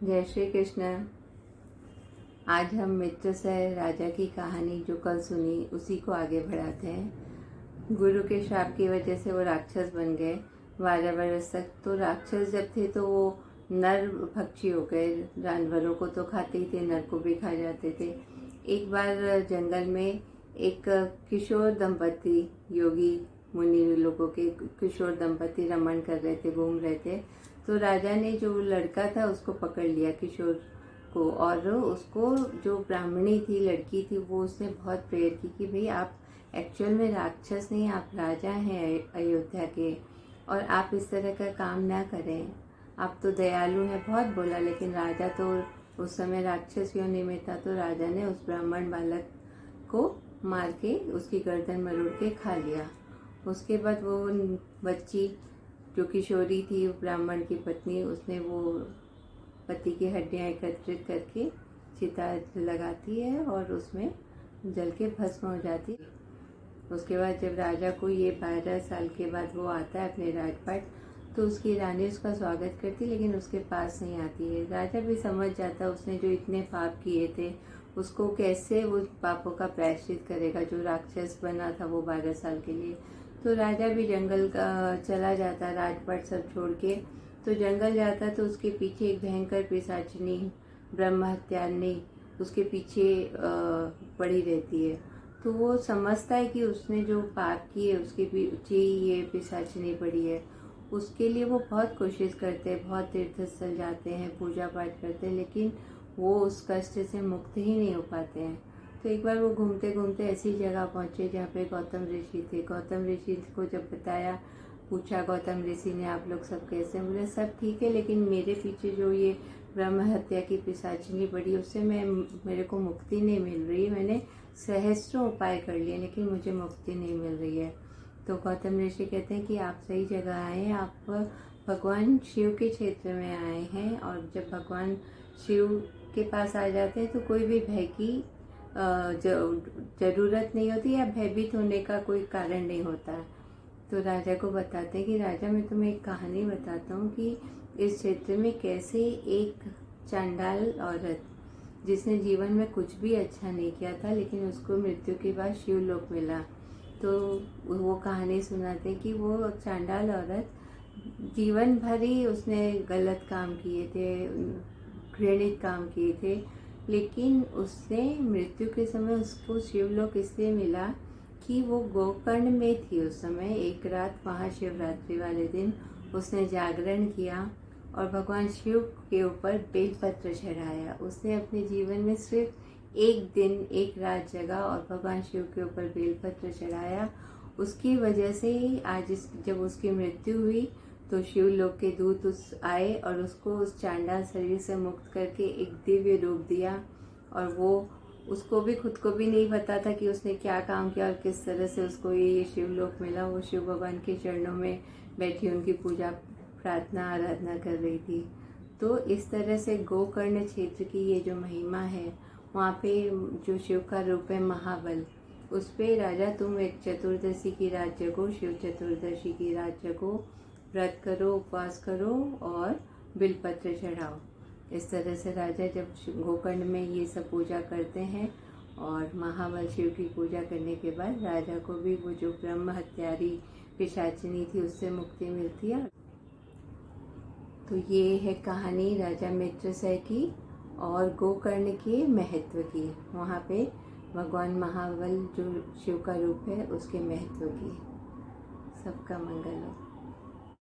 जय श्री कृष्ण। आज हम मित्रसह राजा की कहानी जो कल सुनी उसी को आगे बढ़ाते हैं। गुरु के श्राप की वजह से वो राक्षस बन गए 12 वर्ष तक। तो राक्षस जब थे तो वो नर भक्षी हो गए, जानवरों को तो खाते ही थे, नर को भी खा जाते थे। एक बार जंगल में एक किशोर दंपति, योगी मुनि लोगों के किशोर दंपति रमण कर रहे थे, घूम रहे थे। तो राजा ने जो लड़का था उसको पकड़ लिया, किशोर को, और उसको जो ब्राह्मणी थी, लड़की थी, वो उसने बहुत प्रेयर की कि भाई आप एक्चुअल में राक्षस नहीं, आप राजा हैं अयोध्या के, और आप इस तरह का काम ना करें, आप तो दयालु हैं। बहुत बोला, लेकिन राजा तो उस समय राक्षस योनि में था। तो राजा ने उस ब्राह्मण बालक को मार के उसकी गर्दन मरोड़ के खा लिया। उसके बाद वो बच्ची जो किशोरी थी, ब्राह्मण की पत्नी, उसने वो पति की हड्डियां एकत्रित करके चिता लगाती है और उसमें जल के भस्म हो जाती है। उसके बाद जब राजा को ये 12 साल के बाद वो आता है अपने राजपाट, तो उसकी रानी उसका स्वागत करती, लेकिन उसके पास नहीं आती है। राजा भी समझ जाता उसने जो इतने पाप किए थे, उसको कैसे वो पापों का प्रायश्चित करेगा। जो राक्षस बना था वो 12 साल के लिए। तो राजा भी जंगल का चला जाता, राजपाट सब छोड़ के। तो जंगल जाता तो उसके पीछे एक भयंकर पिशाचिनी ब्रह्म हत्यारिणी उसके पीछे पड़ी रहती है। तो वो समझता है कि उसने जो पाप किए उसके पीछे ये पिशाचिनी पड़ी है। उसके लिए वो बहुत कोशिश करते हैं, बहुत तीर्थ स्थल जाते हैं, पूजा पाठ करते हैं, लेकिन वो उस कष्ट से मुक्त ही नहीं हो पाते हैं। तो एक बार वो घूमते घूमते ऐसी जगह पहुँचे जहाँ पे गौतम ऋषि थे। गौतम ऋषि को जब बताया, पूछा गौतम ऋषि ने, आप लोग सब कैसे? बोले सब ठीक है, लेकिन मेरे पीछे जो ये ब्रह्म हत्या की पिशाचिनी पड़ी, उससे मेरे को मुक्ति नहीं मिल रही। मैंने सहस्त्रों उपाय कर लिए, लेकिन मुझे मुक्ति नहीं मिल रही है। तो गौतम ऋषि कहते हैं कि आप सही जगह आए हैं, आप भगवान शिव के क्षेत्र में आए हैं। और जब भगवान शिव के पास आ जाते हैं तो कोई भी भय की जरूरत नहीं होती, या भयभीत होने का कोई कारण नहीं होता। तो राजा को बताते हैं कि राजा, मैं तुम्हें एक कहानी बताता हूँ कि इस क्षेत्र में कैसे एक चांडाल औरत, जिसने जीवन में कुछ भी अच्छा नहीं किया था, लेकिन उसको मृत्यु के बाद शिवलोक मिला। तो वो कहानी सुनाते कि वो चांडाल औरत जीवन भर ही उसने गलत काम किए थे, घृणित काम किए थे, लेकिन उसने मृत्यु के समय उसको शिवलोक इसलिए मिला कि वो गोकर्ण में थी उस समय। एक रात वहाँ शिवरात्रि वाले दिन उसने जागरण किया और भगवान शिव के ऊपर बेलपत्र चढ़ाया। उसने अपने जीवन में सिर्फ एक दिन एक रात जगा और भगवान शिव के ऊपर बेलपत्र चढ़ाया। उसकी वजह से ही आज जब उसकी मृत्यु हुई तो शिवलोक के दूत आए और उसको उस चांडाल शरीर से मुक्त करके एक दिव्य रूप दिया। और वो उसको भी, खुद को भी नहीं पता था कि उसने क्या काम किया और किस तरह से उसको ये शिवलोक मिला। वो शिव भगवान के चरणों में बैठी उनकी पूजा प्रार्थना आराधना कर रही थी। तो इस तरह से गोकर्ण क्षेत्र की ये जो महिमा है, वहाँ पे जो शिव का रूप है महाबल, उस पे राजा तुम एक चतुर्दशी की रात जगो, शिव चतुर्दशी की रात जगो, व्रत करो, उपवास करो और बिलपत्र चढ़ाओ। इस तरह से राजा जब गोकर्ण में ये सब पूजा करते हैं और महाबल शिव की पूजा करने के बाद राजा को भी वो जो ब्रह्म हत्यारी पिशाचिनी थी उससे मुक्ति मिलती है। तो ये है कहानी राजा मित्रसह की और गोकर्ण के महत्व की। वहाँ पे भगवान महाबल जो शिव का रूप है उसके महत्व की। सबका मंगल हो।